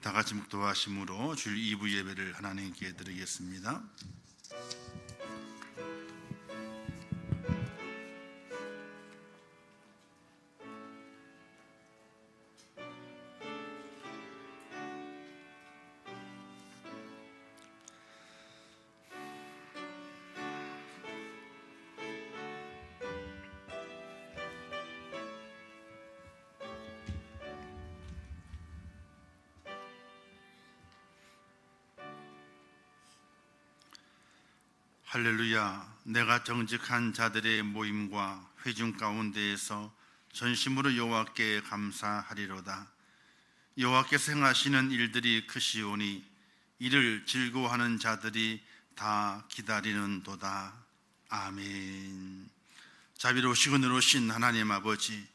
다 같이 묵도하심으로 주일 2부 예배를 하나님께 드리겠습니다. 할렐루야. 내가 정직한 자들의 모임과 회중 가운데에서 전심으로 여호와께 감사하리로다. 여호와께서 행하시는 일들이 크시오니 이를 즐거워하는 자들이 다 기다리는도다. 아멘. 자비로우시고 능로우신 하나님 아버지,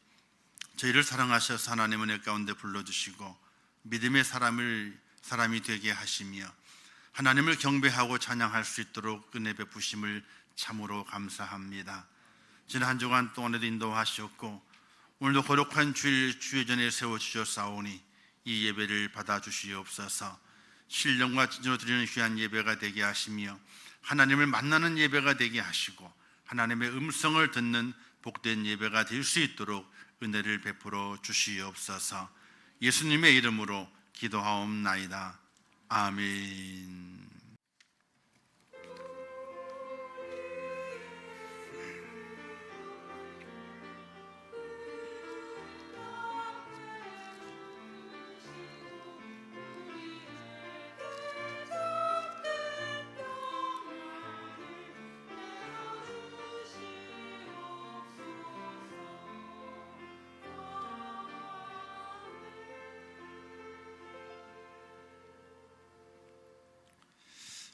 저희를 사랑하셔서 하나님 은혜 가운데 불러주시고 믿음의 사람이 되게 하시며 하나님을 경배하고 찬양할 수 있도록 은혜 베푸심을 참으로 감사합니다. 지난 한 주간 동안에도 인도하셨고 오늘도 거룩한 주일 주의전에 세워주셨사오니 이 예배를 받아주시옵소서. 신령과 진정으로 드리는 귀한 예배가 되게 하시며 하나님을 만나는 예배가 되게 하시고 하나님의 음성을 듣는 복된 예배가 될 수 있도록 은혜를 베풀어 주시옵소서. 예수님의 이름으로 기도하옵나이다. 아멘.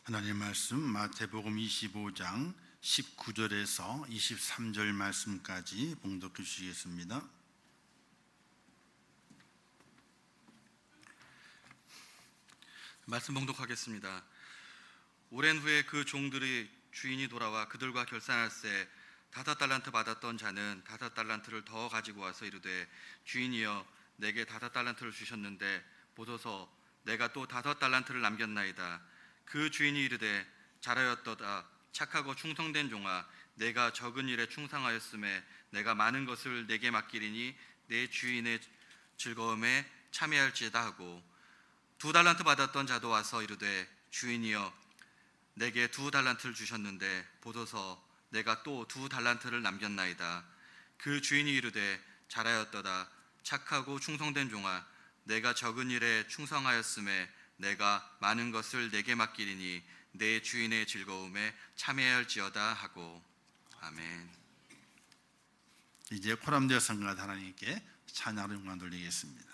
하나님의 말씀 마태복음 25장 19절에서 23절 말씀까지 봉독해 주시겠습니다. 말씀 봉독하겠습니다. 오랜 후에 그 종들의 주인이 돌아와 그들과 결산할세 5달란트 받았던 자는 5달란트를 더 가지고 와서 이르되 주인이여 내게 5달란트를 주셨는데 보소서 내가 또 5달란트를 남겼나이다. 그 주인이 이르되 잘하였도다 착하고 충성된 종아 내가 적은 일에 충성하였음에 내가 많은 것을 내게 맡기리니 내 주인의 즐거움에 참여할지어다 하고 2달란트 받았던 자도 와서 이르되 주인이여 내게 2달란트를 주셨는데 보소서 내가 또 2달란트를 남겼나이다. 그 주인이 이르되 잘하였도다 착하고 충성된 종아 내가 적은 일에 충성하였음에 내가 많은 것을 내게 맡기리니 내 주인의 즐거움에 참여할지어다 하고. 아멘. 이제 코람되어 성가한 하나님께 찬양을 영광 돌리겠습니다.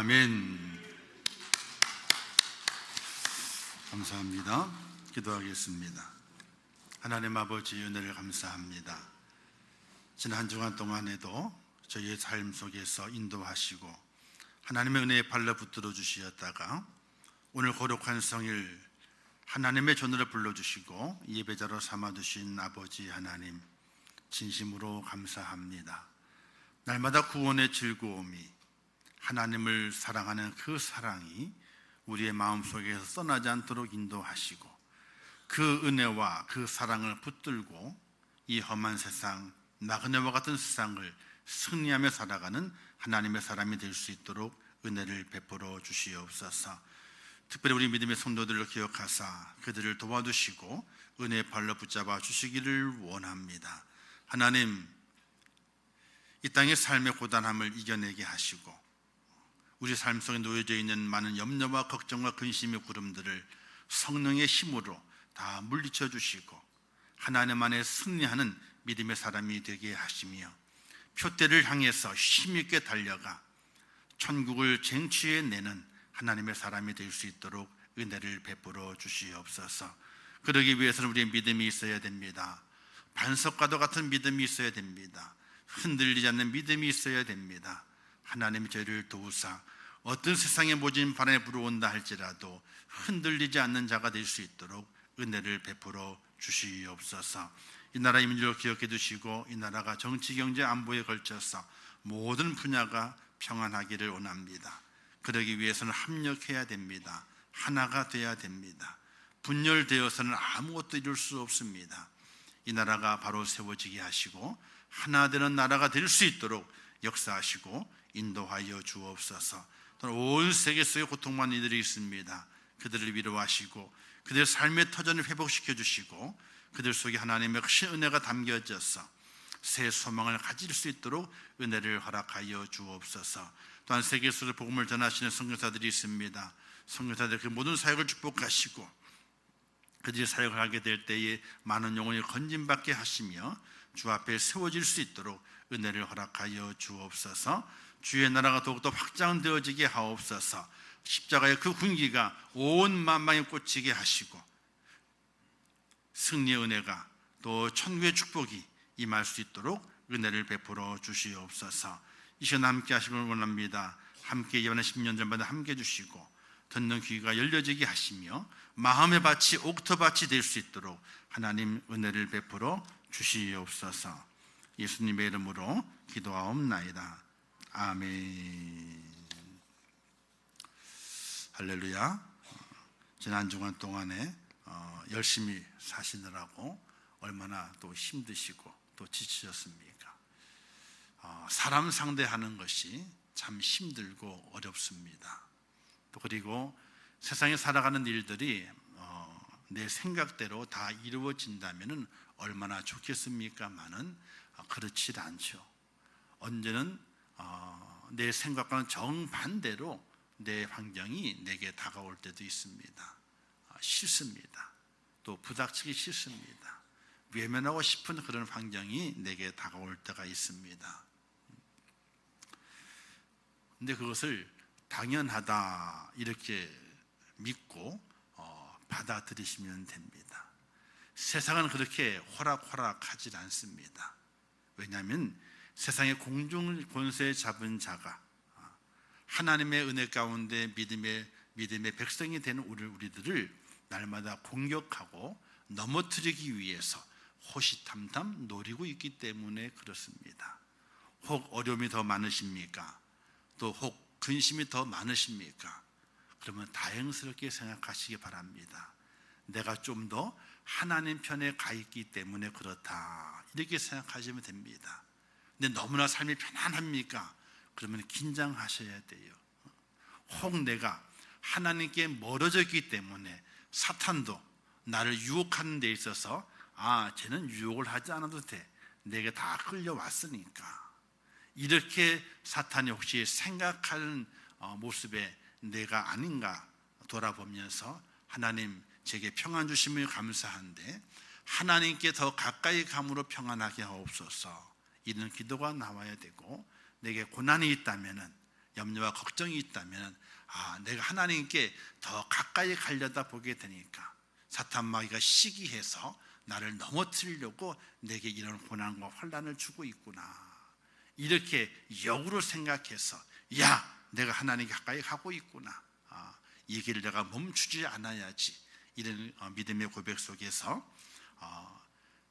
아멘. 감사합니다. 기도하겠습니다. 하나님 아버지 은혜를 감사합니다. 지난 한 주간 동안에도 저희의 삶 속에서 인도하시고 하나님의 은혜에 발로 붙들어 주시었다가 오늘 거룩한 성일 하나님의 전으로 불러주시고 예배자로 삼아주신 아버지 하나님, 진심으로 감사합니다. 날마다 구원의 즐거움이, 하나님을 사랑하는 그 사랑이 우리의 마음속에서 떠나지 않도록 인도하시고 그 은혜와 그 사랑을 붙들고 이 험한 세상, 나그네와 같은 세상을 승리하며 살아가는 하나님의 사람이 될 수 있도록 은혜를 베풀어 주시옵소서. 특별히 우리 믿음의 성도들을 기억하사 그들을 도와주시고 은혜의 발로 붙잡아 주시기를 원합니다. 하나님, 이 땅의 삶의 고단함을 이겨내게 하시고 우리 삶 속에 놓여져 있는 많은 염려와 걱정과 근심의 구름들을 성령의 힘으로 다 물리쳐 주시고 하나님 안에 승리하는 믿음의 사람이 되게 하시며 표대를 향해서 힘있게 달려가 천국을 쟁취해내는 하나님의 사람이 될 수 있도록 은혜를 베풀어 주시옵소서. 그러기 위해서는 우리의 믿음이 있어야 됩니다. 반석과도 같은 믿음이 있어야 됩니다. 흔들리지 않는 믿음이 있어야 됩니다. 하나님이 저희를 도우사 어떤 세상의 모진 바람에 불어온다 할지라도 흔들리지 않는 자가 될 수 있도록 은혜를 베풀어 주시옵소서. 이 나라 인민들을 기억해 두시고 이 나라가 정치, 경제, 안보에 걸쳐서 모든 분야가 평안하기를 원합니다. 그러기 위해서는 합력해야 됩니다. 하나가 돼야 됩니다. 분열되어서는 아무것도 이룰 수 없습니다. 이 나라가 바로 세워지게 하시고 하나 되는 나라가 될 수 있도록 역사하시고 인도하여 주옵소서. 온 세계 속에 고통받는 이들이 있습니다. 그들을 위로하시고 그들의 삶의 터전을 회복시켜 주시고 그들 속에 하나님의 큰 은혜가 담겨져서 새 소망을 가질 수 있도록 은혜를 허락하여 주옵소서. 또한 세계 속에 복음을 전하시는 선교사들이 있습니다. 선교사들 그 모든 사역을 축복하시고 그들이 사역을 하게 될 때에 많은 영혼이 건진받게 하시며 주 앞에 세워질 수 있도록 은혜를 허락하여 주옵소서. 주의 나라가 더욱더 확장되어지게 하옵소서. 십자가의 그 군기가 온 만방에 꽂히게 하시고 승리의 은혜가 또 천국의 축복이 임할 수 있도록 은혜를 베풀어 주시옵소서. 이 시간 함께 하시길 원합니다. 함께 예언의 10년 전마다 함께 해주시고 듣는 귀가 열려지게 하시며 마음의 밭이 옥토밭이 될 수 있도록 하나님 은혜를 베풀어 주시옵소서. 예수님의 이름으로 기도하옵나이다. 아멘. 할렐루야. 지난 주간 동안에 열심히 사시느라고 얼마나 또 힘드시고 또 지치셨습니까? 사람 상대하는 것이 참 힘들고 어렵습니다. 또 그리고 세상에 살아가는 일들이 내 생각대로 다 이루어진다면 얼마나 좋겠습니까마는 그렇지 않죠. 언제는 내 생각과는 정반대로 내 환경이 내게 다가올 때도 있습니다. 싫습니다. 또 부닥치기 싫습니다. 외면하고 싶은 그런 환경이 내게 다가올 때가 있습니다. 근데 그것을 당연하다 이렇게 믿고 받아들이시면 됩니다. 세상은 그렇게 호락호락하지 않습니다. 왜냐하면 세상의 공중 권세 잡은 자가 하나님의 은혜 가운데 믿음의 백성이 되는 우리들을 날마다 공격하고 넘어뜨리기 위해서 호시탐탐 노리고 있기 때문에 그렇습니다. 혹 어려움이 더 많으십니까? 또 혹 근심이 더 많으십니까? 그러면 다행스럽게 생각하시기 바랍니다. 내가 좀 더 하나님 편에 가 있기 때문에 그렇다 이렇게 생각하시면 됩니다. 근데 너무나 삶이 편안합니까? 그러면 긴장하셔야 돼요. 혹 내가 하나님께 멀어져 있기 때문에 사탄도 나를 유혹하는 데 있어서 쟤는 유혹을 하지 않아도 돼, 내게 다 끌려왔으니까, 이렇게 사탄이 혹시 생각하는 모습에 내가 아닌가 돌아보면서 하나님 제게 평안 주시면 감사한데 하나님께 더 가까이 감으로 평안하게 하옵소서, 이런 기도가 나와야 되고, 내게 고난이 있다면은 염려와 걱정이 있다면 내가 하나님께 더 가까이 가려다 보게 되니까 사탄 마귀가 시기해서 나를 넘어뜨리려고 내게 이런 고난과 환난을 주고 있구나, 이렇게 역으로 생각해서 내가 하나님께 가까이 가고 있구나, 이 길을 내가 멈추지 않아야지, 이런 믿음의 고백 속에서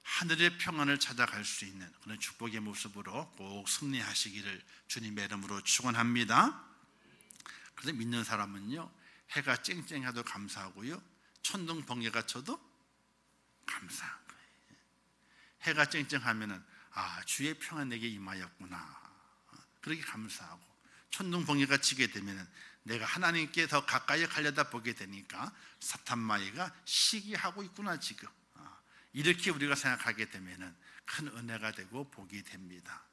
하늘의 평안을 찾아갈 수 있는 그런 축복의 모습으로 꼭 승리하시기를 주님의 이름으로 축원합니다. 그래서 믿는 사람은요, 해가 쨍쨍해도 감사하고요, 천둥 번개가 쳐도 감사한 거예요. 해가 쨍쨍하면은 주의 평안 내게 임하였구나, 그렇게 감사하고, 천둥 번개가 치게 되면은 내가 하나님께 더 가까이 가려다 보게 되니까 사탄 마귀가 시기하고 있구나 지금, 이렇게 우리가 생각하게 되면은 큰 은혜가 되고 복이 됩니다.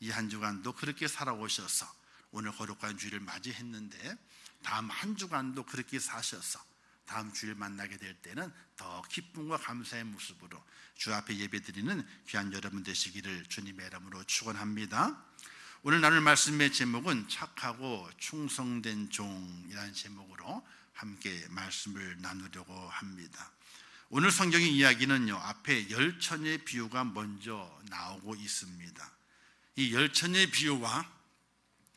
이 한 주간도 그렇게 살아오셔서 오늘 거룩한 주일을 맞이했는데 다음 한 주간도 그렇게 사셔서 다음 주일 만나게 될 때는 더 기쁨과 감사의 모습으로 주 앞에 예배드리는 귀한 여러분 되시기를 주님의 이름으로 축원합니다. 오늘 나눌 말씀의 제목은 착하고 충성된 종이라는 제목으로 함께 말씀을 나누려고 합니다. 오늘 성경의 이야기는요, 앞에 열처녀의 비유가 먼저 나오고 있습니다. 이 열처녀의 비유와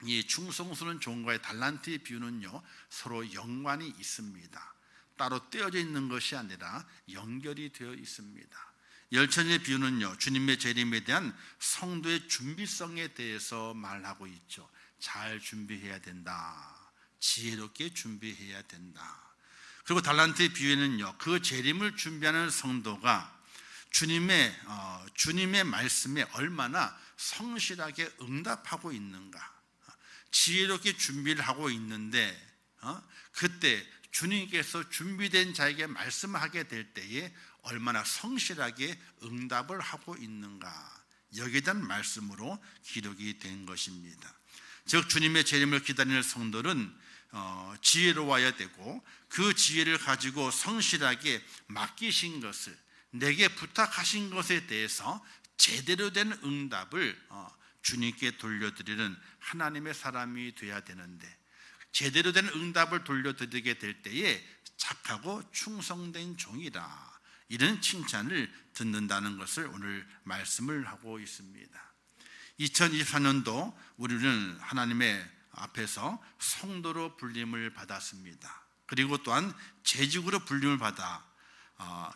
이 충성스러운 종과의 달란트의 비유는요, 서로 연관이 있습니다. 따로 떼어져 있는 것이 아니라 연결이 되어 있습니다. 열처녀의 비유는요, 주님의 재림에 대한 성도의 준비성에 대해서 말하고 있죠. 잘 준비해야 된다, 지혜롭게 준비해야 된다. 그리고 달란트의 비유에는요, 그 재림을 준비하는 성도가 주님의 말씀에 얼마나 성실하게 응답하고 있는가, 지혜롭게 준비를 하고 있는데 그때 주님께서 준비된 자에게 말씀하게 될 때에 얼마나 성실하게 응답을 하고 있는가, 여기에 대한 말씀으로 기록이 된 것입니다. 즉 주님의 재림을 기다리는 성도는 지혜로워야 되고, 그 지혜를 가지고 성실하게 맡기신 것을, 내게 부탁하신 것에 대해서 제대로 된 응답을 주님께 돌려드리는 하나님의 사람이 되어야 되는데, 제대로 된 응답을 돌려드리게 될 때에 착하고 충성된 종이라, 이런 칭찬을 듣는다는 것을 오늘 말씀을 하고 있습니다. 2024년도 우리는 하나님의 앞에서 성도로 불림을 받았습니다. 그리고 또한 재직으로 불림을 받아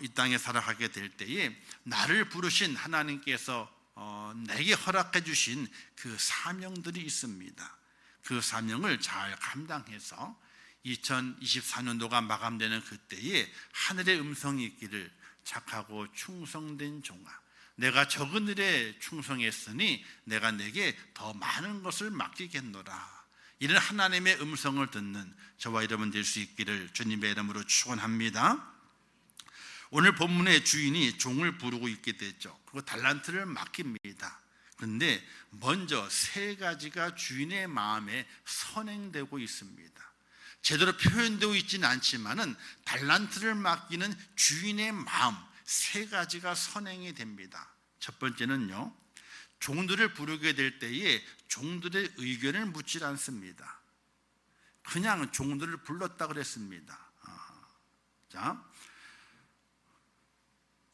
이 땅에 살아가게 될 때에 나를 부르신 하나님께서 내게 허락해 주신 그 사명들이 있습니다. 그 사명을 잘 감당해서 2024년도가 마감되는 그때에 하늘의 음성이 있기를, 착하고 충성된 종아, 내가 적은 일에 충성했으니 내가 내게 더 많은 것을 맡기겠노라, 이런 하나님의 음성을 듣는 저와 여러분 될 수 있기를 주님의 이름으로 축원합니다. 오늘 본문의 주인이 종을 부르고 있게 되죠. 그리고 달란트를 맡깁니다. 그런데 먼저 세 가지가 주인의 마음에 선행되고 있습니다. 제대로 표현되어 있지는 않지만은 달란트를 맡기는 주인의 마음 세 가지가 선행이 됩니다. 첫 번째는요, 종들을 부르게 될 때에 종들의 의견을 묻지 않습니다. 그냥 종들을 불렀다 그랬습니다. 자,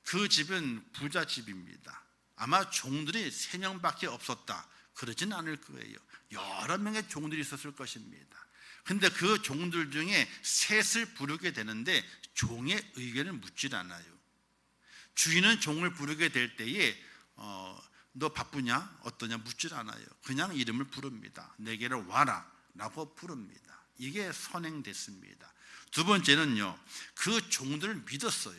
그 집은 부자 집입니다. 아마 종들이 3명밖에 없었다, 그러진 않을 거예요. 여러 명의 종들이 있었을 것입니다. 근데 그 종들 중에 셋을 부르게 되는데 종의 의견을 묻질 않아요. 주인은 종을 부르게 될 때에 너 바쁘냐? 어떠냐? 묻질 않아요. 그냥 이름을 부릅니다. 내게로 와라 라고 부릅니다. 이게 선행됐습니다. 두 번째는요, 그 종들을 믿었어요.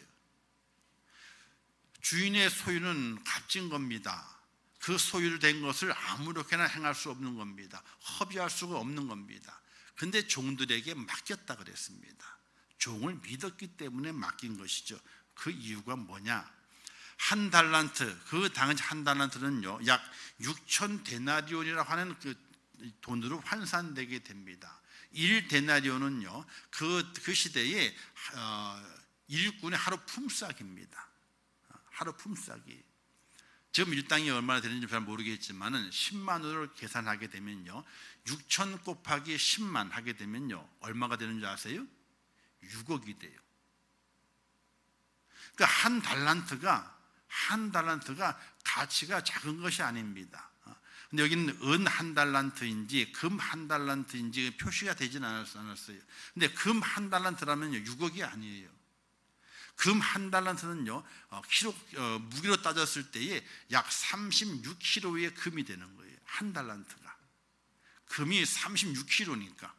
주인의 소유는 값진 겁니다. 그 소유된 것을 아무렇게나 행할 수 없는 겁니다. 허비할 수가 없는 겁니다. 근데 종들에게 맡겼다 그랬습니다. 종을 믿었기 때문에 맡긴 것이죠. 그 이유가 뭐냐? 한 달란트, 그 당시 한 달란트는요, 약 6천 데나리온이라고 하는 그 돈으로 환산되게 됩니다. 1데나리온은요, 그 시대에 일꾼의 하루 품삯입니다. 하루 품삯이. 지금 일당이 얼마나 되는지 잘 모르겠지만은 10만으로 계산하게 되면요, 6천 곱하기 10만 하게 되면요, 얼마가 되는 줄 아세요? 6억이 돼요. 그러니까 한 달란트가 가치가 작은 것이 아닙니다. 근데 여기는 은 한 달란트인지 금 한 달란트인지 표시가 되진 않았어요. 근데 금 한 달란트라면요, 6억이 아니에요. 금 한 달란트는요, 무게로 따졌을 때에 약 36kg의 금이 되는 거예요. 한 달란트가. 금이 36kg니까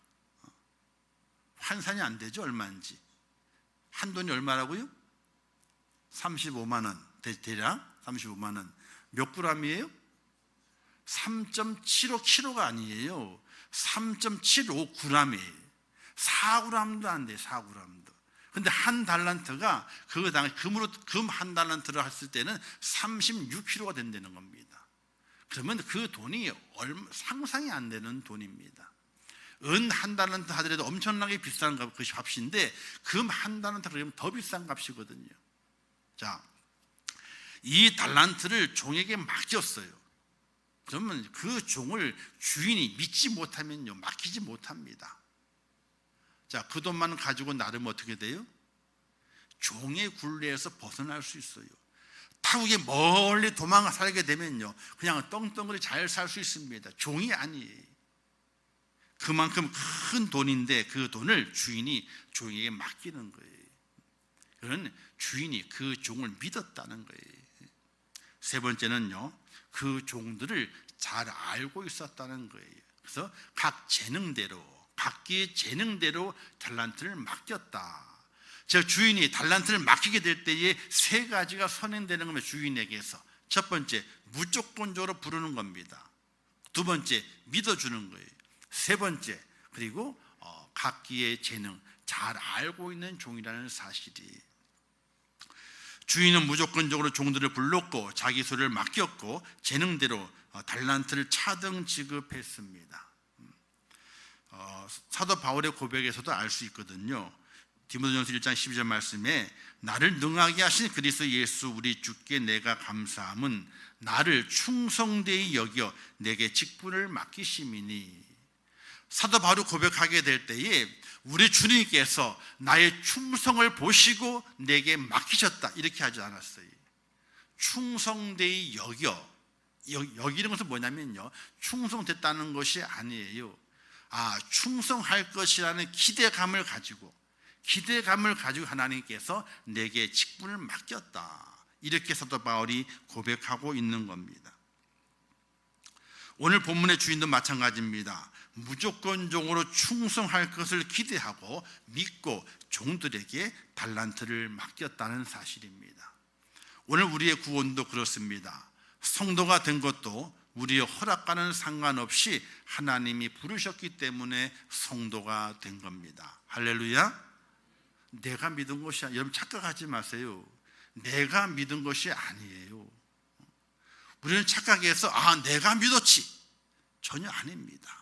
환산이 안 되죠. 얼마인지. 한 돈이 얼마라고요? 35만 원, 대략 35만 원. 몇 그램이에요? 3.75kg가 아니에요. 3.75g이에요. 4g도 안 돼요. 4g도. 근데 한 달란트가 그 당시 금 한 달란트를 했을 때는 36kg가 된다는 겁니다. 그러면 그 돈이 상상이 안 되는 돈입니다. 은 한 달란트 하더라도 엄청나게 비싼 것이 값인데 금 한 달란트 그러면 더 비싼 값이거든요. 자, 이 달란트를 종에게 맡겼어요. 그러면 그 종을 주인이 믿지 못하면요, 맡기지 못합니다. 자, 그 돈만 가지고 나르면 어떻게 돼요? 종의 굴레에서 벗어날 수 있어요. 타국에 멀리 도망가 살게 되면요, 그냥 떵떵거리 잘 살 수 있습니다. 종이 아니에요. 그만큼 큰 돈인데 그 돈을 주인이 종에게 맡기는 거예요. 그런 주인이 그 종을 믿었다는 거예요. 세 번째는요, 그 종들을 잘 알고 있었다는 거예요. 그래서 각기의 재능대로 달란트를 맡겼다. 즉 주인이 달란트를 맡기게 될 때에 세 가지가 선행되는 겁니다. 주인에게서. 첫 번째, 무조건적으로 부르는 겁니다. 두 번째, 믿어주는 거예요. 세 번째, 그리고 각기의 재능, 잘 알고 있는 종이라는 사실이. 주인은 무조건적으로 종들을 불렀고 자기 소리를 맡겼고 재능대로 달란트를 차등 지급했습니다. 사도 바울의 고백에서도 알 수 있거든요. 디모데전서 1장 12절 말씀에 나를 능하게 하신 그리스도 예수 우리 주께 내가 감사함은 나를 충성되이 여겨 내게 직분을 맡기심이니. 사도 바울이 고백하게 될 때에 우리 주님께서 나의 충성을 보시고 내게 맡기셨다 이렇게 하지 않았어요. 충성되이 여기는 것은 뭐냐면요, 충성됐다는 것이 아니에요. 충성할 것이라는 기대감을 가지고 하나님께서 내게 직분을 맡겼다, 이렇게 사도 바울이 고백하고 있는 겁니다. 오늘 본문의 주인도 마찬가지입니다. 무조건적으로 충성할 것을 기대하고 믿고 종들에게 달란트를 맡겼다는 사실입니다. 오늘 우리의 구원도 그렇습니다. 성도가 된 것도 우리의 허락과는 상관없이 하나님이 부르셨기 때문에 성도가 된 겁니다. 할렐루야. 내가 믿은 것이 여러분 착각하지 마세요. 내가 믿은 것이 아니에요. 우리는 착각해서 내가 믿었지. 전혀 아닙니다.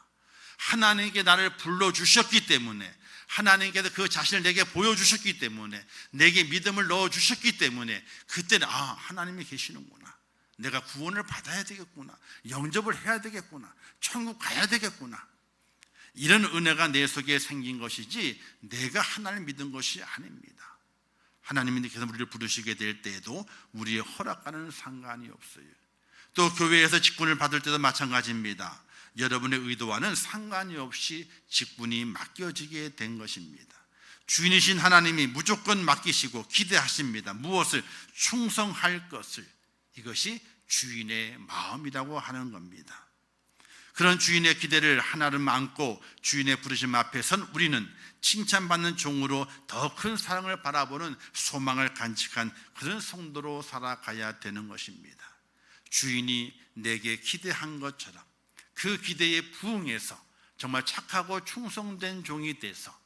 하나님께 나를 불러주셨기 때문에, 하나님께서 그 자신을 내게 보여주셨기 때문에, 내게 믿음을 넣어주셨기 때문에 그때는 하나님이 계시는구나, 내가 구원을 받아야 되겠구나, 영접을 해야 되겠구나, 천국 가야 되겠구나, 이런 은혜가 내 속에 생긴 것이지 내가 하나님을 믿은 것이 아닙니다. 하나님께서 우리를 부르시게 될 때에도 우리의 허락과는 상관이 없어요. 또 교회에서 직분을 받을 때도 마찬가지입니다. 여러분의 의도와는 상관이 없이 직분이 맡겨지게 된 것입니다. 주인이신 하나님이 무조건 맡기시고 기대하십니다. 무엇을? 충성할 것을. 이것이 주인의 마음이라고 하는 겁니다. 그런 주인의 기대를 하나름 안고 주인의 부르심 앞에 선 우리는 칭찬받는 종으로 더 큰 사랑을 바라보는 소망을 간직한 그런 성도로 살아가야 되는 것입니다. 주인이 내게 기대한 것처럼 그 기대에 부응해서 정말 착하고 충성된 종이 돼서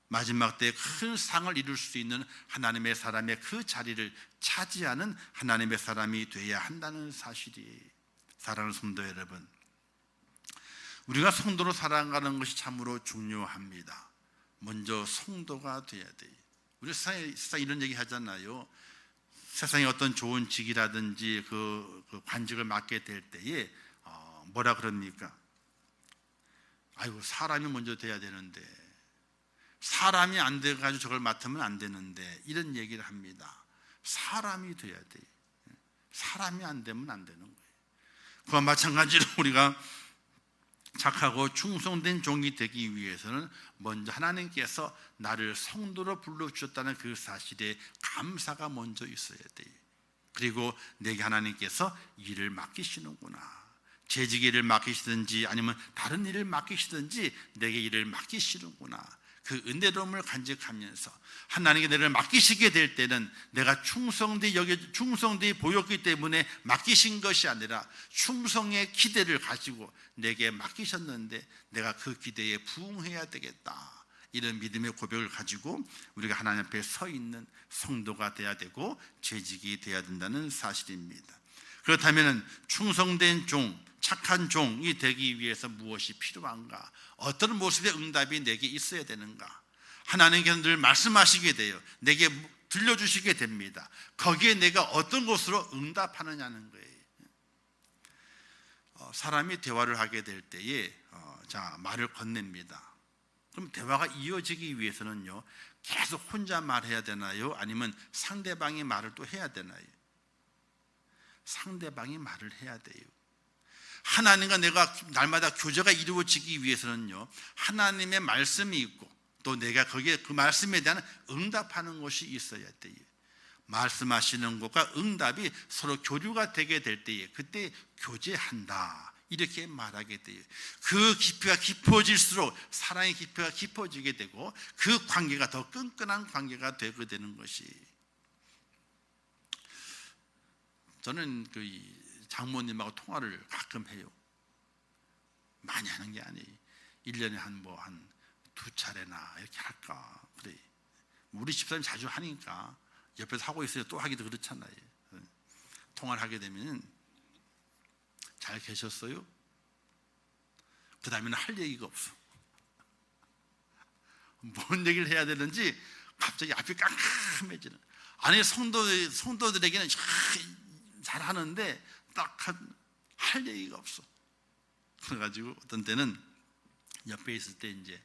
마지막 때에 큰 상을 이룰 수 있는 하나님의 사람의 그 자리를 차지하는 하나님의 사람이 되어야 한다는 사실이. 사랑하는 성도 여러분, 우리가 성도로 살아가는 것이 참으로 중요합니다. 먼저 성도가 되어야 돼요. 우리 세상에 이런 얘기 하잖아요. 세상에 어떤 좋은 직이라든지 그 관직을 맡게 될 때에 뭐라 그럽니까? 아이고, 사람이 먼저 돼야 되는데, 사람이 안 돼가지고 저걸 맡으면 안 되는데, 이런 얘기를 합니다. 사람이 돼야 돼요. 사람이 안 되면 안 되는 거예요. 그와 마찬가지로 우리가 착하고 충성된 종이 되기 위해서는 먼저 하나님께서 나를 성도로 불러주셨다는 그 사실에 감사가 먼저 있어야 돼요. 그리고 내게 하나님께서 일을 맡기시는구나, 재직 일을 맡기시든지 아니면 다른 일을 맡기시든지 내게 일을 맡기시는구나, 그 은혜로움을 간직하면서 하나님께 내를 맡기시게 될 때는 내가 충성되이 보였기 때문에 맡기신 것이 아니라 충성의 기대를 가지고 내게 맡기셨는데 내가 그 기대에 부응해야 되겠다, 이런 믿음의 고백을 가지고 우리가 하나님 앞에 서 있는 성도가 돼야 되고 재직이 돼야 된다는 사실입니다. 그렇다면 충성된 종, 착한 종이 되기 위해서 무엇이 필요한가? 어떤 모습의 응답이 내게 있어야 되는가? 하나님께서 늘 말씀하시게 돼요. 내게 들려주시게 됩니다. 거기에 내가 어떤 것으로 응답하느냐는 거예요. 사람이 대화를 하게 될 때에 말을 건넵니다. 그럼 대화가 이어지기 위해서는요, 계속 혼자 말해야 되나요? 아니면 상대방이 말을 또 해야 되나요? 상대방이 말을 해야 돼요. 하나님과 내가 날마다 교제가 이루어지기 위해서는요, 하나님의 말씀이 있고 또 내가 거기에 그 말씀에 대한 응답하는 것이 있어야 돼요. 말씀하시는 것과 응답이 서로 교류가 되게 될 때에 그때 교제한다, 이렇게 말하게 돼요. 그 깊이가 깊어질수록 사랑의 깊이가 깊어지게 되고 그 관계가 더 끈끈한 관계가 되게 되는 것이. 저는 그 장모님하고 통화를 가끔 해요. 많이 하는 게 아니에요. 1년에 한 2차례나 이렇게 할까 그래. 우리 집사님 자주 하니까 옆에서 하고 있어요. 또 하기도 그렇잖아요. 통화를 하게 되면 잘 계셨어요? 그 다음에는 할 얘기가 없어. 뭔 얘기를 해야 되는지 갑자기 앞이 깜깜해지는. 아니, 성도들에게는 잘 하는데 딱 할 얘기가 없어. 그래가지고 어떤 때는 옆에 있을 때 이제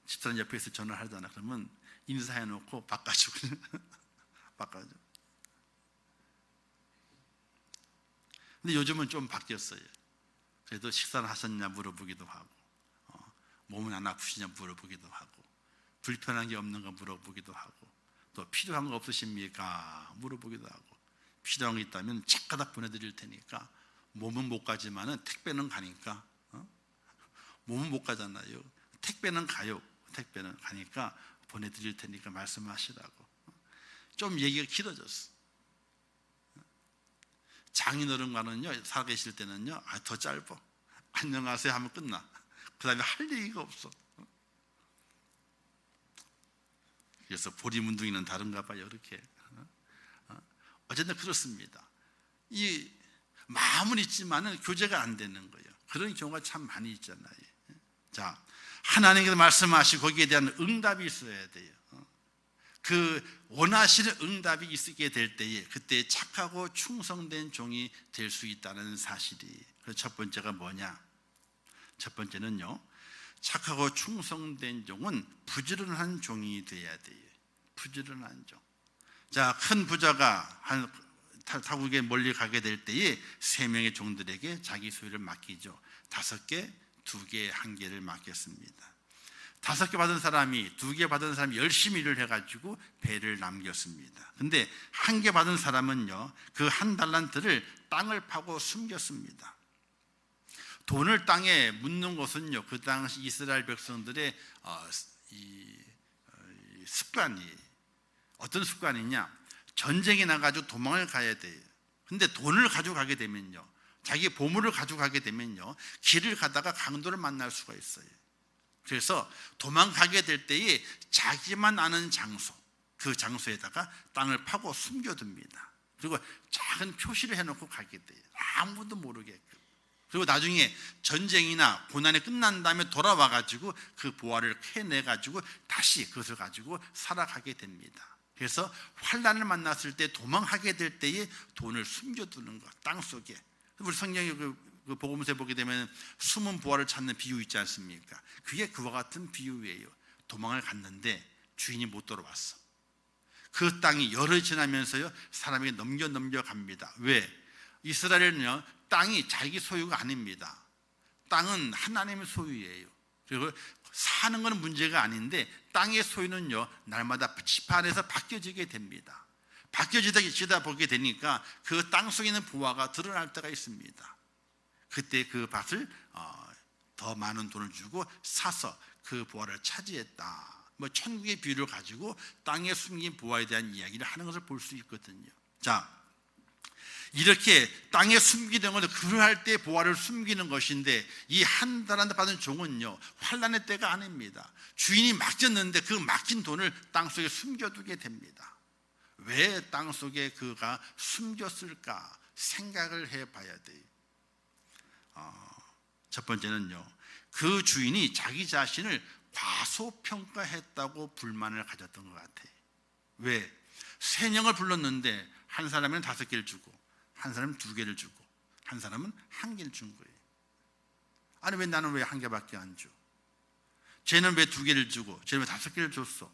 집사람 옆에 있을 때 전화를 하잖아. 그러면 인사해놓고 바꿔주고 바꿔줘. 근데 요즘은 좀 바뀌었어요. 그래도 식사를 하셨냐 물어보기도 하고, 몸은 안 아프시냐 물어보기도 하고, 불편한 게 없는가 물어보기도 하고, 또 필요한 거 없으십니까 물어보기도 하고, 필요한 게 있다면 책 가닥 보내드릴 테니까, 몸은 못 가지만은 택배는 가니까, 몸은 못 가잖아요. 택배는 가요. 택배는 가니까 보내드릴 테니까 말씀하시라고. 좀 얘기가 길어졌어. 장인어른과는요, 살아계실 때는요, 더 짧아. 안녕하세요 하면 끝나. 그 다음에 할 얘기가 없어. 그래서 보리문둥이는 다른가 봐요, 이렇게. 어쨌든 그렇습니다. 이 마음은 있지만은 교제가 안 되는 거예요. 그런 경우가 참 많이 있잖아요. 자, 하나님께서 말씀하시고 거기에 대한 응답이 있어야 돼요. 그 원하시는 응답이 있게 될 때에 그때 착하고 충성된 종이 될 수 있다는 사실이. 그래서 첫 번째가 뭐냐? 첫 번째는요, 착하고 충성된 종은 부지런한 종이 돼야 돼요. 부지런한 종. 자, 큰 부자가 타국에 멀리 가게 될 때에 3명의 종들에게 자기 소유를 맡기죠. 5개, 2개, 1개를 맡겼습니다. 5개 받은 사람이, 2개 받은 사람이 열심히 일을 해가지고 배를 남겼습니다. 근데 1개 받은 사람은요, 그 1달란트를 땅을 파고 숨겼습니다. 돈을 땅에 묻는 것은요, 그 당시 이스라엘 백성들의 습관이에요. 어떤 습관이냐? 전쟁에 나가지고 도망을 가야 돼요. 근데 돈을 가져가게 되면요, 자기 보물을 가져가게 되면요, 길을 가다가 강도를 만날 수가 있어요. 그래서 도망가게 될 때에 자기만 아는 장소, 그 장소에다가 땅을 파고 숨겨둡니다. 그리고 작은 표시를 해놓고 가게 돼요. 아무도 모르게끔. 그리고 나중에 전쟁이나 고난이 끝난 다음에 돌아와가지고 그 보화를 캐내가지고 다시 그것을 가지고 살아가게 됩니다. 그래서 환난을 만났을 때 도망하게 될 때에 돈을 숨겨두는 것, 땅속에. 우리 성경의 그 복음서에 보게 되면 숨은 보화를 찾는 비유 있지 않습니까? 그게 그와 같은 비유예요. 도망을 갔는데 주인이 못 돌아왔어. 그 땅이 열흘 지나면서요 사람에게 넘겨갑니다. 왜? 이스라엘은요 땅이 자기 소유가 아닙니다. 땅은 하나님의 소유예요. 그리고 사는 건 문제가 아닌데 땅의 소유는요 날마다 지판에서 바뀌어지게 됩니다. 바뀌어지다 보게 되니까 그 땅 속에 있는 보화가 드러날 때가 있습니다. 그때 그 밭을 더 많은 돈을 주고 사서 그 보화를 차지했다. 뭐 천국의 비유를 가지고 땅에 숨긴 보화에 대한 이야기를 하는 것을 볼 수 있거든요. 자, 이렇게 땅에 숨기는 것은 그럴 때 보화를 숨기는 것인데 이 한 달란트 받은 종은요 환난의 때가 아닙니다. 주인이 맡겼는데 그 맡긴 돈을 땅속에 숨겨두게 됩니다. 왜 땅속에 그가 숨겼을까 생각을 해봐야 돼요. 첫 번째는요 그 주인이 자기 자신을 과소평가했다고 불만을 가졌던 것 같아요. 왜? 3명을 불렀는데 한 사람은 5개를 주고 한 사람은 2개를 주고 한 사람은 1개를 준 거예요. 아니 왜 나는 왜 1개밖에 안 줘? 쟤는 왜 2개를 주고 쟤는 왜 5개를 줬어?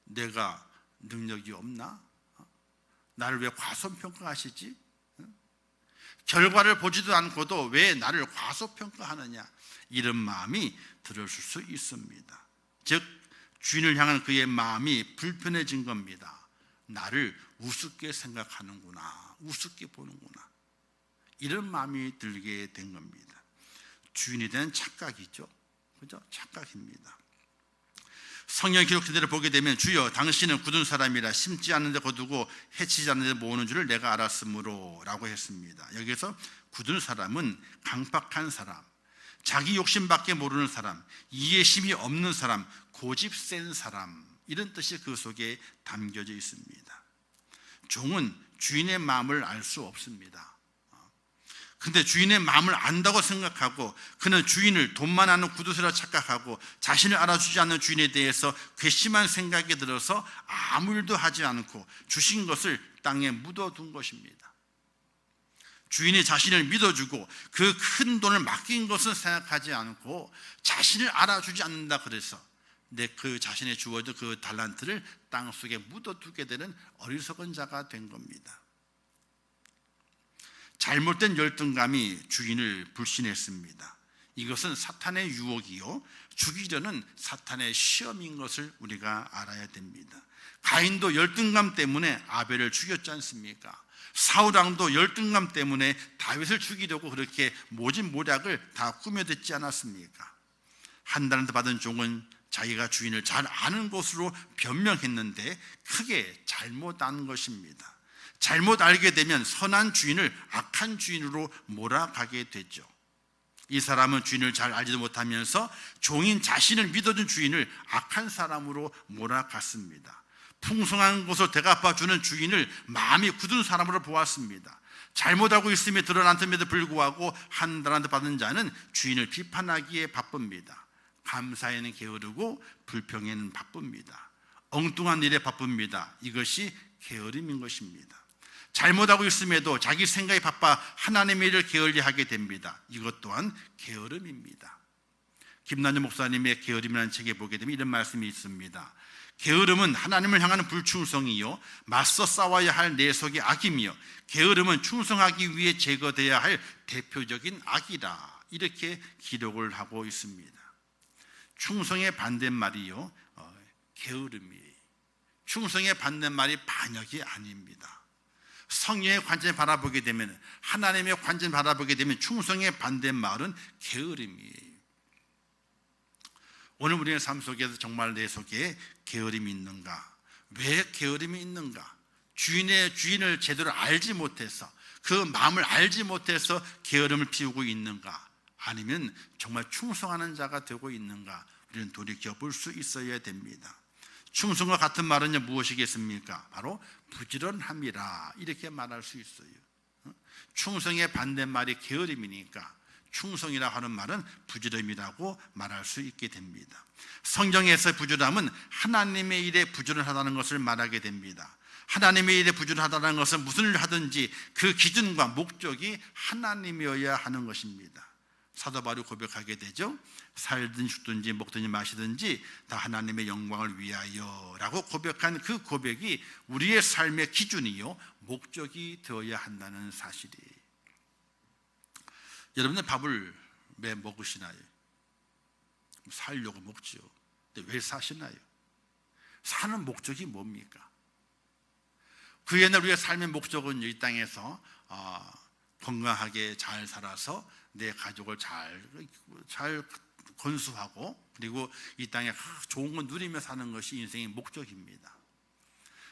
내가 능력이 없나? 나를 왜 과소평가하시지? 결과를 보지도 않고도 왜 나를 과소평가하느냐? 이런 마음이 들었을 수 있습니다. 즉 주인을 향한 그의 마음이 불편해진 겁니다. 나를 우습게 생각하는구나, 우습게 보는구나, 이런 마음이 들게 된 겁니다. 주인에 대한 착각이죠. 그죠? 착각입니다. 성경 기록 그대로 보게 되면 주여 당신은 굳은 사람이라 심지 않는 데 거두고 해치지 않는 데 모으는 줄을 내가 알았으므로 라고 했습니다. 여기서 굳은 사람은 강팍한 사람, 자기 욕심밖에 모르는 사람, 이해심이 없는 사람, 고집 센 사람, 이런 뜻이 그 속에 담겨져 있습니다. 종은 주인의 마음을 알 수 없습니다. 근데 주인의 마음을 안다고 생각하고 그는 주인을 돈만 아는 구두쇠라 착각하고 자신을 알아주지 않는 주인에 대해서 괘씸한 생각이 들어서 아무 일도 하지 않고 주신 것을 땅에 묻어둔 것입니다. 주인이 자신을 믿어주고 그 큰 돈을 맡긴 것을 생각하지 않고 자신을 알아주지 않는다 그래서 그 자신의 주어진 그 달란트를 땅속에 묻어두게 되는 어리석은 자가 된 겁니다. 잘못된 열등감이 주인을 불신했습니다. 이것은 사탄의 유혹이요 죽이려는 사탄의 시험인 것을 우리가 알아야 됩니다. 가인도 열등감 때문에 아벨을 죽였지 않습니까? 사울왕도 열등감 때문에 다윗을 죽이려고 그렇게 모진모략을 다 꾸며댔지 않았습니까? 한 달란트 받은 종은 자기가 주인을 잘 아는 것으로 변명했는데 크게 잘못 안 것입니다. 잘못 알게 되면 선한 주인을 악한 주인으로 몰아가게 되죠. 이 사람은 주인을 잘 알지도 못하면서 종인 자신을 믿어준 주인을 악한 사람으로 몰아갔습니다. 풍성한 것을 대갚아주는 주인을 마음이 굳은 사람으로 보았습니다. 잘못하고 있음에 드러났음에도 불구하고 한 달란트 받은 자는 주인을 비판하기에 바쁩니다. 감사에는 게으르고 불평에는 바쁩니다. 엉뚱한 일에 바쁩니다. 이것이 게으름인 것입니다. 잘못하고 있음에도 자기 생각이 바빠 하나님의 일을 게을리하게 됩니다. 이것 또한 게으름입니다. 김난주 목사님의 게으름이라는 책에 보게 되면 이런 말씀이 있습니다. 게으름은 하나님을 향하는 불충성이요 맞서 싸워야 할 내 속의 악이며 게으름은 충성하기 위해 제거되어야 할 대표적인 악이다. 이렇게 기록을 하고 있습니다. 충성의 반대말이요 게으름이에요. 충성의 반대말이 반역이 아닙니다. 성령의 관점에 바라보게 되면, 하나님의 관점에 바라보게 되면 충성의 반대말은 게으름이에요. 오늘 우리의 삶 속에서 정말 내 속에 게으름이 있는가? 왜 게으름이 있는가? 주인을 제대로 알지 못해서, 그 마음을 알지 못해서 게으름을 피우고 있는가? 아니면 정말 충성하는 자가 되고 있는가? 우리는 돌이켜볼 수 있어야 됩니다. 충성과 같은 말은 무엇이겠습니까? 바로 부지런함이라, 이렇게 말할 수 있어요. 충성의 반대말이 게으름이니까 충성이라 하는 말은 부지런이라고 말할 수 있게 됩니다. 성경에서 부지런함은 하나님의 일에 부지런하다는 것을 말하게 됩니다. 하나님의 일에 부지런하다는 것은 무슨 일을 하든지 그 기준과 목적이 하나님이어야 하는 것입니다. 사도 바울이 고백하게 되죠. 살든 죽든지 먹든지 마시든지 다 하나님의 영광을 위하여라고 고백한 그 고백이 우리의 삶의 기준이요 목적이 되어야 한다는 사실이에요. 여러분들 밥을 왜 먹으시나요? 살려고 먹죠. 근데 왜 사시나요? 사는 목적이 뭡니까? 그 옛날 우리의 삶의 목적은 이 땅에서 건강하게 잘 살아서 내 가족을 잘 건수하고 그리고 이 땅에 좋은 거 누리며 사는 것이 인생의 목적입니다.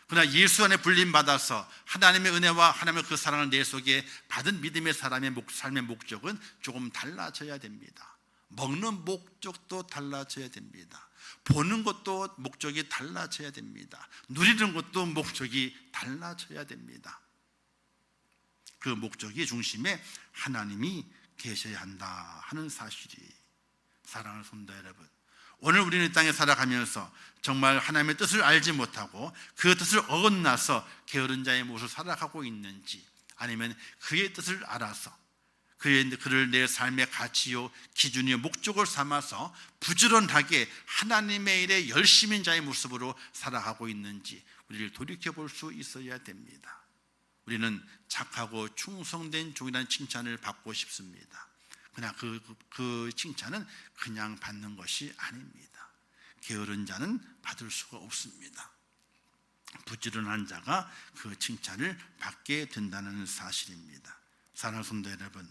그러나 예수 안에 불림받아서 하나님의 은혜와 하나님의 그 사랑을 내 속에 받은 믿음의 사람의 삶의 목적은 조금 달라져야 됩니다. 먹는 목적도 달라져야 됩니다. 보는 것도 목적이 달라져야 됩니다. 누리는 것도 목적이 달라져야 됩니다. 그 목적이 중심에 하나님이 계셔야 한다 하는 사실이 사랑하는 성도 여러분, 오늘 우리는 이 땅에 살아가면서 정말 하나님의 뜻을 알지 못하고 그 뜻을 어긋나서 게으른 자의 모습을 살아가고 있는지, 아니면 그의 뜻을 알아서 그를 내 삶의 가치요 기준이요 목적을 삼아서 부지런하게 하나님의 일에 열심인 자의 모습으로 살아가고 있는지 우리를 돌이켜볼 수 있어야 됩니다. 우리는 착하고 충성된 종이라는 칭찬을 받고 싶습니다. 그러나 그 칭찬은 그냥 받는 것이 아닙니다. 게으른 자는 받을 수가 없습니다. 부지런한 자가 그 칭찬을 받게 된다는 사실입니다. 사랑하는 성도 여러분,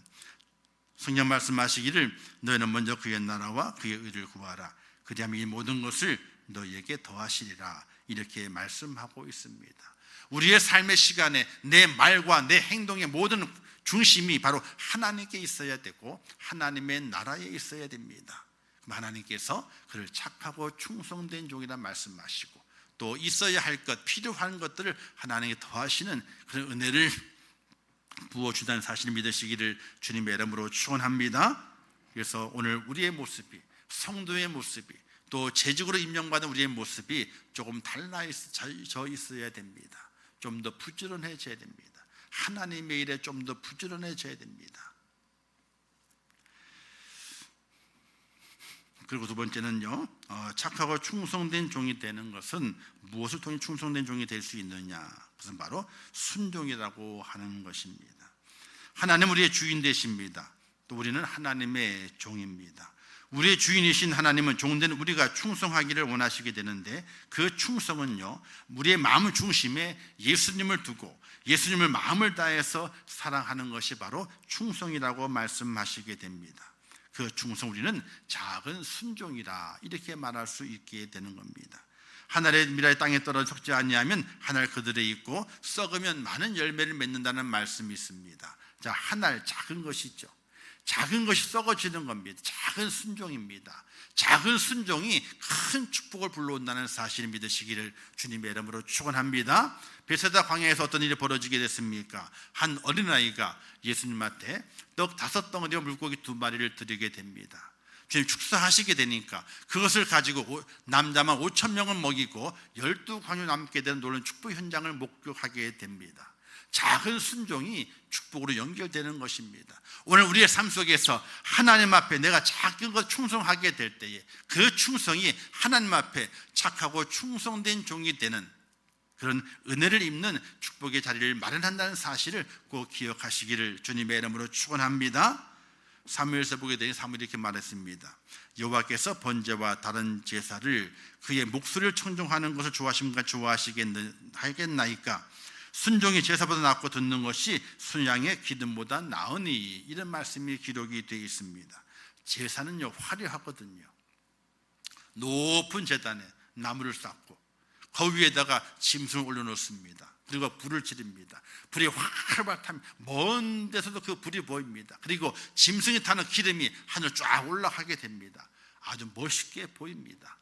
성경 말씀하시기를 너희는 먼저 그의 나라와 그의 의를 구하라. 그리하면 이 모든 것을 너희에게 더하시리라. 이렇게 말씀하고 있습니다. 우리의 삶의 시간에 내 말과 내 행동의 모든 중심이 바로 하나님께 있어야 되고 하나님의 나라에 있어야 됩니다. 하나님께서 그를 착하고 충성된 종이라 말씀하시고 또 있어야 할 것, 필요한 것들을 하나님께 더하시는 그런 은혜를 부어주다는 사실을 믿으시기를 주님의 이름으로 축원합니다. 그래서 오늘 우리의 모습이, 성도의 모습이, 또 재직으로 임명받은 우리의 모습이 조금 달라져 있어야 됩니다. 좀 더 부지런해져야 됩니다. 하나님의 일에 좀 더 부지런해져야 됩니다. 그리고 두 번째는요, 착하고 충성된 종이 되는 것은 무엇을 통해 충성된 종이 될 수 있느냐? 그것은 바로 순종이라고 하는 것입니다. 하나님 우리의 주인 되십니다. 또 우리는 하나님의 종입니다. 우리의 주인이신 하나님은 종된 우리가 충성하기를 원하시게 되는데 그 충성은요, 우리의 마음 중심에 예수님을 두고 예수님을 마음을 다해서 사랑하는 것이 바로 충성이라고 말씀하시게 됩니다. 그 충성, 우리는 작은 순종이라 이렇게 말할 수 있게 되는 겁니다. 하늘의 미라의 땅에 떨어져 썩지 아니하면 하늘 그들에 있고 썩으면 많은 열매를 맺는다는 말씀이 있습니다. 자, 하늘 작은 것이죠. 작은 것이 썩어지는 겁니다. 작은 순종입니다. 작은 순종이 큰 축복을 불러온다는 사실을 믿으시기를 주님의 이름으로 축원합니다. 베세다 광야에서 어떤 일이 벌어지게 됐습니까? 한 어린아이가 예수님한테 떡 5덩어리와 물고기 2마리를 드리게 됩니다. 주님 축사하시게 되니까 그것을 가지고 남자만 5,000명을 먹이고 12광야 남게 되는 놀라운 축복 현장을 목격하게 됩니다. 작은 순종이 축복으로 연결되는 것입니다. 오늘 우리의 삶 속에서 하나님 앞에 내가 작은 것 충성하게 될 때에 그 충성이 하나님 앞에 착하고 충성된 종이 되는 그런 은혜를 입는 축복의 자리를 마련한다는 사실을 꼭 기억하시기를 주님의 이름으로 축원합니다. 사무엘서 보게 되니 사무엘이 이렇게 말했습니다. 여호와께서 번제와 다른 제사를 그의 목소리를 청종하는 것을 좋아하시겠나이까? 순종이 제사보다 낫고 듣는 것이 순양의 기름보다 나으니, 이런 말씀이 기록이 되어 있습니다. 제사는요 화려하거든요. 높은 제단에 나무를 쌓고 그 위에다가 짐승을 올려놓습니다. 그리고 불을 지릅니다. 불이 활활 타면 먼 데서도 그 불이 보입니다. 그리고 짐승이 타는 기름이 하늘 쫙 올라가게 됩니다. 아주 멋있게 보입니다.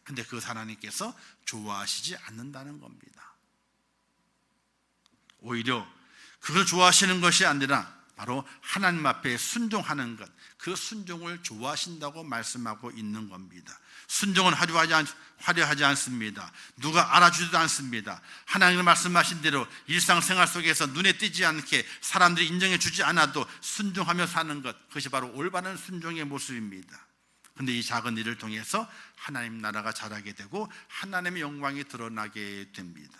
근데 그 하나님께서 좋아하시지 않는다는 겁니다. 오히려 그걸 좋아하시는 것이 아니라 바로 하나님 앞에 순종하는 것, 그 순종을 좋아하신다고 말씀하고 있는 겁니다. 순종은 화려하지 않습니다. 누가 알아주지도 않습니다. 하나님이 말씀하신 대로 일상생활 속에서 눈에 띄지 않게 사람들이 인정해 주지 않아도 순종하며 사는 것, 그것이 바로 올바른 순종의 모습입니다. 그런데 이 작은 일을 통해서 하나님 나라가 자라게 되고 하나님의 영광이 드러나게 됩니다.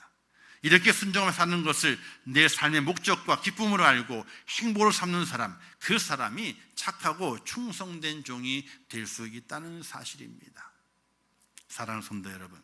이렇게 순종하며 사는 것을 내 삶의 목적과 기쁨으로 알고 행복을 삼는 사람, 그 사람이 착하고 충성된 종이 될 수 있다는 사실입니다. 사랑하는 성도 여러분,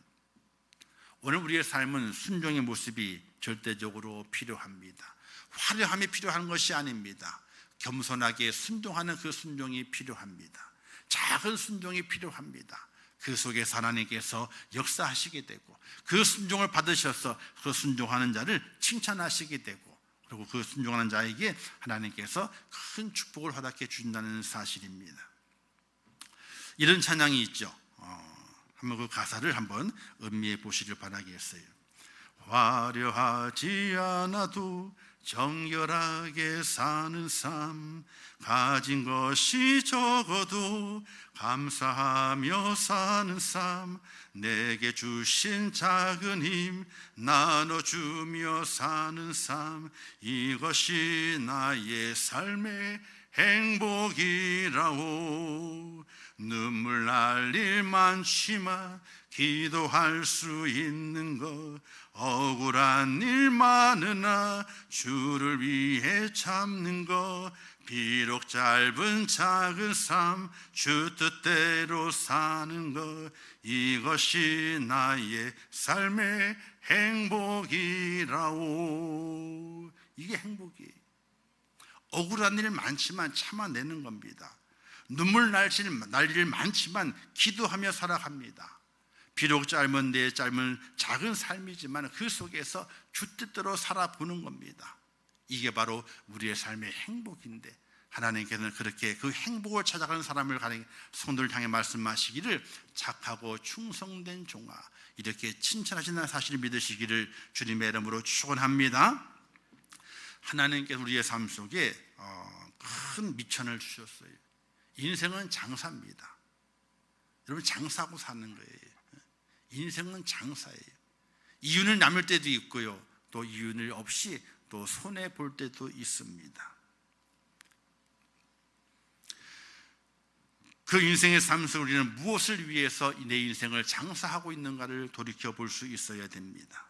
오늘 우리의 삶은 순종의 모습이 절대적으로 필요합니다. 화려함이 필요한 것이 아닙니다. 겸손하게 순종하는 그 순종이 필요합니다. 작은 순종이 필요합니다. 그 속에서 하나님께서 역사하시게 되고 그 순종을 받으셔서 그 순종하는 자를 칭찬하시게 되고 그리고 그 순종하는 자에게 하나님께서 큰 축복을 허락해 주신다는 사실입니다. 이런 찬양이 있죠. 한번 그 가사를 한번 음미해 보시길 바라겠어요. 화려하지 않아도 정결하게 사는 삶, 가진 것이 적어도 감사하며 사는 삶, 내게 주신 작은 힘 나눠주며 사는 삶, 이것이 나의 삶의 행복이라오. 눈물 날 일 많지만 기도할 수 있는 것, 억울한 일 많으나 주를 위해 참는 것, 비록 짧은 작은 삶 주 뜻대로 사는 것, 이것이 나의 삶의 행복이라오. 이게 행복이에요. 억울한 일 많지만 참아내는 겁니다. 눈물 날 일 많지만 기도하며 살아갑니다. 비록 짧은 내 짧은 작은 삶이지만 그 속에서 주 뜻대로 살아보는 겁니다. 이게 바로 우리의 삶의 행복인데 하나님께서는 그렇게 그 행복을 찾아가는 사람을 성도를 향해 말씀하시기를 착하고 충성된 종아, 이렇게 칭찬하신다는 사실을 믿으시기를 주님의 이름으로 축원합니다. 하나님께서 우리의 삶 속에 큰 미천을 주셨어요. 인생은 장사입니다. 여러분, 장사하고 사는 거예요. 인생은 장사예요. 이윤을 남을 때도 있고요, 또 이윤을 없이 또 손해 볼 때도 있습니다. 그 인생의 삶 속에 우리는 무엇을 위해서 내 인생을 장사하고 있는가를 돌이켜 볼 수 있어야 됩니다.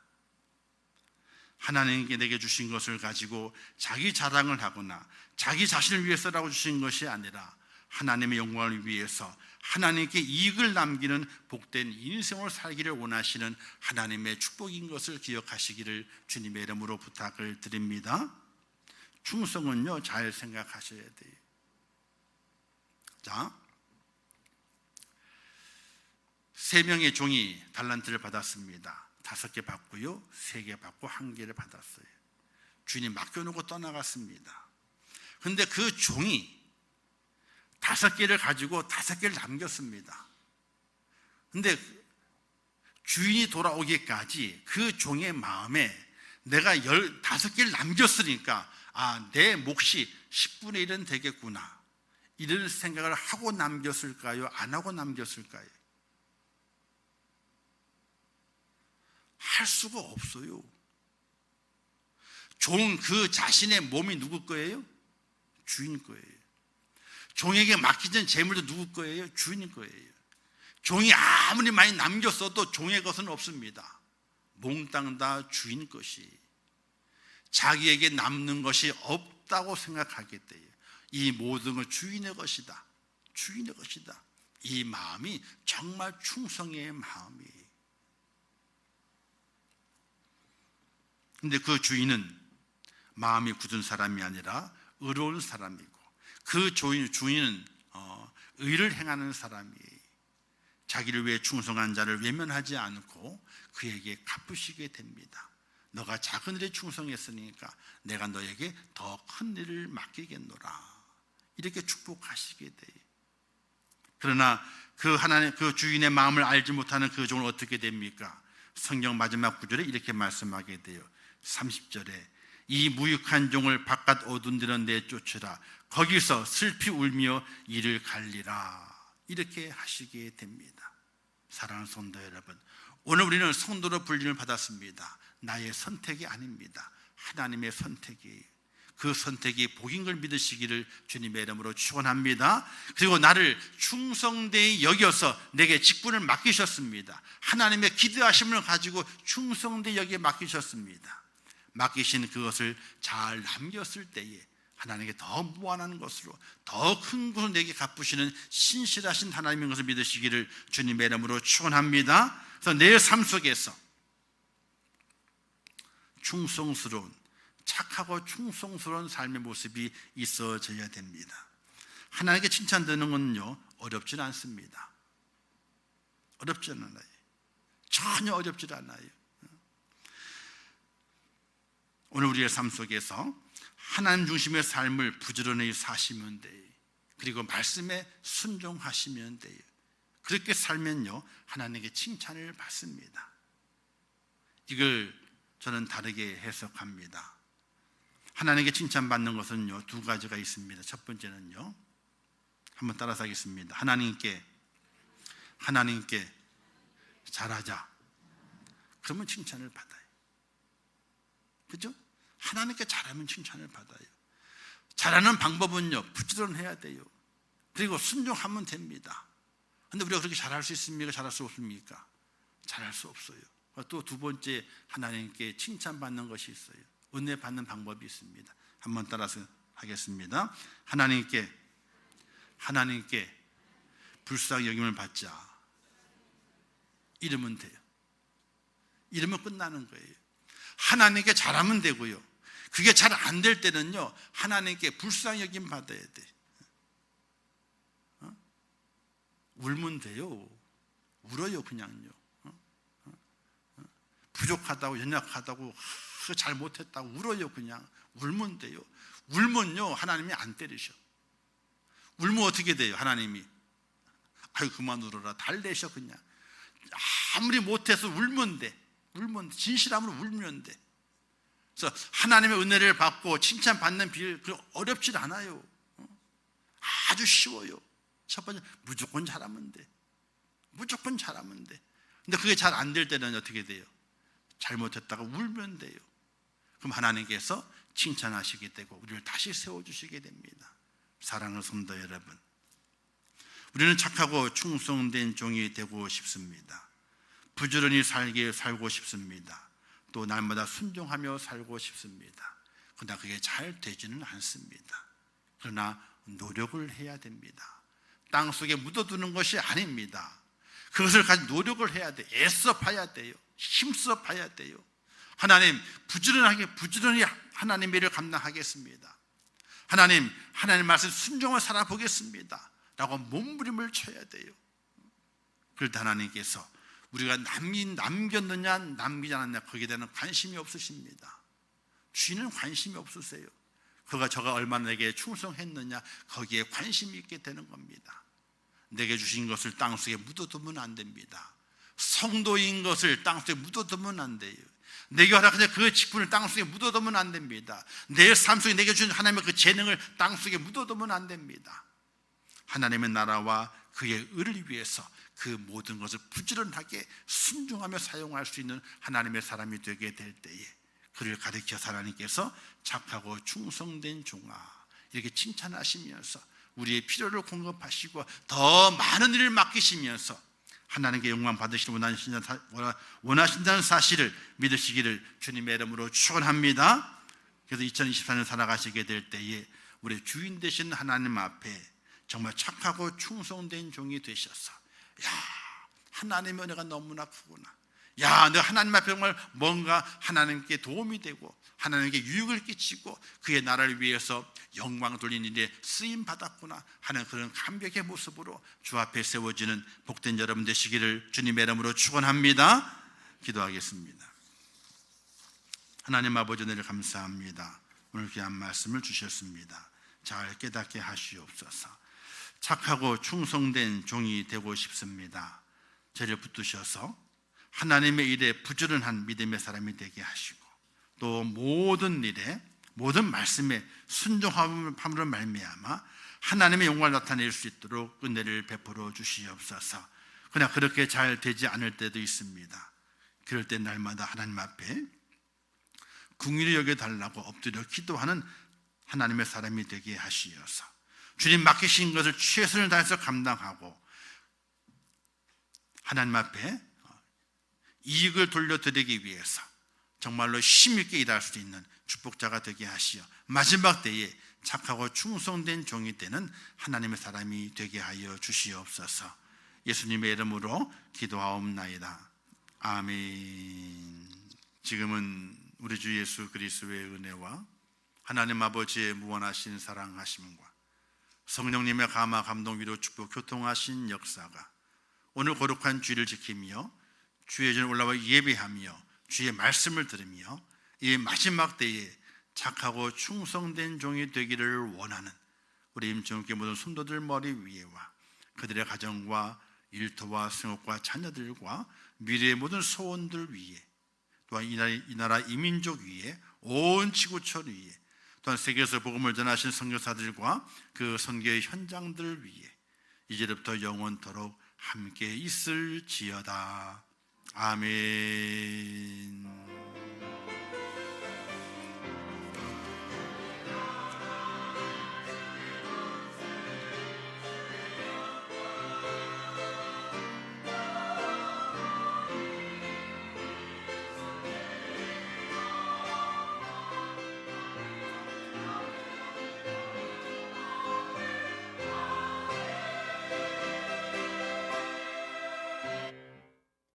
하나님께 내게 주신 것을 가지고 자기 자랑을 하거나 자기 자신을 위해서라고 주신 것이 아니라 하나님의 영광을 위해서 하나님께 이익을 남기는 복된 인생을 살기를 원하시는 하나님의 축복인 것을 기억하시기를 주님의 이름으로 부탁을 드립니다. 충성은요, 잘 생각하셔야 돼요. 자, 3명의 종이 달란트를 받았습니다. 5개 받고요, 3개 받고 1개를 받았어요. 주인이 맡겨놓고 떠나갔습니다. 그런데 그 종이 5개를 가지고 5개를 남겼습니다. 그런데 주인이 돌아오기까지 그 종의 마음에 내가 15개를 남겼으니까 내 몫이 10분의 1은 되겠구나, 이런 생각을 하고 남겼을까요? 안 하고 남겼을까요? 할 수가 없어요. 종 그 자신의 몸이 누구 거예요? 주인 거예요. 종에게 맡기는 재물도 누구 거예요? 주인 거예요. 종이 아무리 많이 남겼어도 종의 것은 없습니다. 몽땅 다 주인 것이, 자기에게 남는 것이 없다고 생각하게 돼요. 이 모든 건 주인의 것이다, 주인의 것이다. 이 마음이 정말 충성의 마음이에요. 근데 그 주인은 마음이 굳은 사람이 아니라 의로운 사람이고, 그 주인은 의를 행하는 사람이에요. 자기를 위해 충성한 자를 외면하지 않고 그에게 갚으시게 됩니다. 너가 작은 일에 충성했으니까 내가 너에게 더 큰 일을 맡기겠노라, 이렇게 축복하시게 돼요. 그러나 그 주인의 마음을 알지 못하는 그 종은 어떻게 됩니까? 성경 마지막 구절에 이렇게 말씀하게 돼요. 30절에 이 무익한 종을 바깥 어두운 데로 내쫓으라. 거기서 슬피 울며 이를 갈리라. 이렇게 하시게 됩니다. 사랑하는 성도 여러분, 오늘 우리는 성도로 불림을 받았습니다. 나의 선택이 아닙니다. 하나님의 선택이에요. 그 선택이 복인 걸 믿으시기를 주님의 이름으로 축원합니다. 그리고 나를 충성되이 여겨서 내게 직분을 맡기셨습니다. 하나님의 기대하심을 가지고 충성되이 여기에 맡기셨습니다. 맡기신 그것을 잘 남겼을 때에 하나님께 더 무한한 것으로 더 큰 것으로 내게 갚으시는 신실하신 하나님인 것을 믿으시기를 주님의 이름으로 축원합니다. 그래서 내 삶 속에서 충성스러운, 착하고 충성스러운 삶의 모습이 있어져야 됩니다. 하나님께 칭찬 듣는 것은요, 어렵지 않습니다. 어렵지 않아요. 전혀 어렵지 않아요. 오늘 우리의 삶 속에서 하나님 중심의 삶을 부지런히 사시면 돼요. 그리고 말씀에 순종하시면 돼요. 그렇게 살면요, 하나님께 칭찬을 받습니다. 이걸 저는 다르게 해석합니다. 하나님께 칭찬받는 것은요, 두 가지가 있습니다. 첫 번째는요, 한번 따라서 하겠습니다. 하나님께 잘하자. 그러면 칭찬을 받아요. 그죠? 하나님께 잘하면 칭찬을 받아요. 잘하는 방법은요, 부지런해야 돼요. 그리고 순종하면 됩니다. 근데 우리가 그렇게 잘할 수 있습니까? 잘할 수 없습니까? 잘할 수 없어요. 또 두 번째, 하나님께 칭찬받는 것이 있어요. 은혜 받는 방법이 있습니다. 한번 따라서 하겠습니다. 하나님께 불쌍히 여김을 받자. 이러면 돼요. 이러면 끝나는 거예요. 하나님께 잘하면 되고요. 그게 잘 안 될 때는요, 하나님께 불쌍히 여김 받아야 돼. 울면 돼요. 울어요, 그냥요. 부족하다고, 연약하다고, 잘못했다고 울어요. 그냥 울면 돼요. 울면요, 하나님이 안 때리셔. 울면 어떻게 돼요? 하나님이 아유, 그만 울어라, 달래셔. 그냥 아무리 못해서 울면 돼. 진실함으로 울면 돼. 그래서 하나님의 은혜를 받고 칭찬받는 길, 어렵질 않아요. 아주 쉬워요. 첫 번째, 무조건 잘하면 돼. 무조건 잘하면 돼. 근데 그게 잘 안 될 때는 어떻게 돼요? 잘못했다가 울면 돼요. 그럼 하나님께서 칭찬하시게 되고 우리를 다시 세워주시게 됩니다. 사랑하는 성도 여러분, 우리는 착하고 충성된 종이 되고 싶습니다. 부지런히 살고 싶습니다. 또 날마다 순종하며 살고 싶습니다. 그러나 그게 잘 되지는 않습니다. 그러나 노력을 해야 됩니다. 땅속에 묻어두는 것이 아닙니다. 그것을 가지고 노력을 해야 돼요. 애써 봐야 돼요. 힘써 봐야 돼요. 하나님, 부지런히 하나님의 일을 감당하겠습니다. 하나님 말씀 순종을 살아보겠습니다 라고 몸부림을 쳐야 돼요. 그럴 때 하나님께서 우리가 남겼느냐 남기지 않았느냐 거기에 대한 관심이 없으십니다. 주인은 관심이 없으세요. 저가 얼마나 내게 충성했느냐 거기에 관심이 있게 되는 겁니다. 내게 주신 것을 땅속에 묻어두면 안 됩니다. 성도인 것을 땅속에 묻어두면 안 돼요. 내게 허락하신 그 직분을 땅속에 묻어두면 안 됩니다. 내 삶 속에 내게 주신 하나님의 그 재능을 땅속에 묻어두면 안 됩니다. 하나님의 나라와 그의 의를 위해서 그 모든 것을 부지런하게 순종하며 사용할 수 있는 하나님의 사람이 되게 될 때에 그를 가리켜서 하나님께서 착하고 충성된 종아 이렇게 칭찬하시면서 우리의 필요를 공급하시고 더 많은 일을 맡기시면서 하나님께 영광 받으시길 원하신다는 사실을 믿으시기를 주님의 이름으로 축원합니다. 그래서 2024년 살아가시게 될 때에 우리 주인 되신 하나님 앞에 정말 착하고 충성된 종이 되셔서 하나님의 은혜가 너무나 크구나. 내가 하나님 앞에 정말 뭔가 하나님께 도움이 되고 하나님께 유익을 끼치고 그의 나라를 위해서 영광 돌리는 일에 쓰임 받았구나 하는 그런 감격의 모습으로 주 앞에 세워지는 복된 여러분 되시기를 주님의 이름으로 축원합니다. 기도하겠습니다. 하나님 아버지 은혜를 감사합니다. 오늘 귀한 말씀을 주셨습니다. 잘 깨닫게 하시옵소서. 착하고 충성된 종이 되고 싶습니다. 저를 붙드셔서 하나님의 일에 부지런한 믿음의 사람이 되게 하시고 또 모든 일에 모든 말씀에 순종함으로 말미암아 하나님의 영광을 나타낼 수 있도록 은혜를 베풀어 주시옵소서. 그러나 그렇게 잘 되지 않을 때도 있습니다. 그럴 때 날마다 하나님 앞에 긍휼히 여겨달라고 엎드려 기도하는 하나님의 사람이 되게 하시어서 주님 맡기신 것을 최선을 다해서 감당하고 하나님 앞에 이익을 돌려드리기 위해서 정말로 힘있게 일할 수 있는 축복자가 되게 하시어 마지막 때에 착하고 충성된 종이 되는 하나님의 사람이 되게 하여 주시옵소서. 예수님의 이름으로 기도하옵나이다. 아멘. 지금은 우리 주 예수 그리스도의 은혜와 하나님 아버지의 무한하신 사랑하심과 성령님의 감화 감동 위로 축복 교통하신 역사가 오늘 거룩한 주일을 지키며 주의 전에 올라와 예배하며 주의 말씀을 들으며 이 마지막 때에 착하고 충성된 종이 되기를 원하는 우리 임종께 모든 성도들 머리 위에와 그들의 가정과 일터와 생업과 자녀들과 미래의 모든 소원들 위에 또한 이 나라 이민족 위에 온 지구촌 위에 또한 세계에서 복음을 전하신 선교사들과 그 선교의 현장들 위에 이제부터 영원토록 함께 있을지어다. 아멘.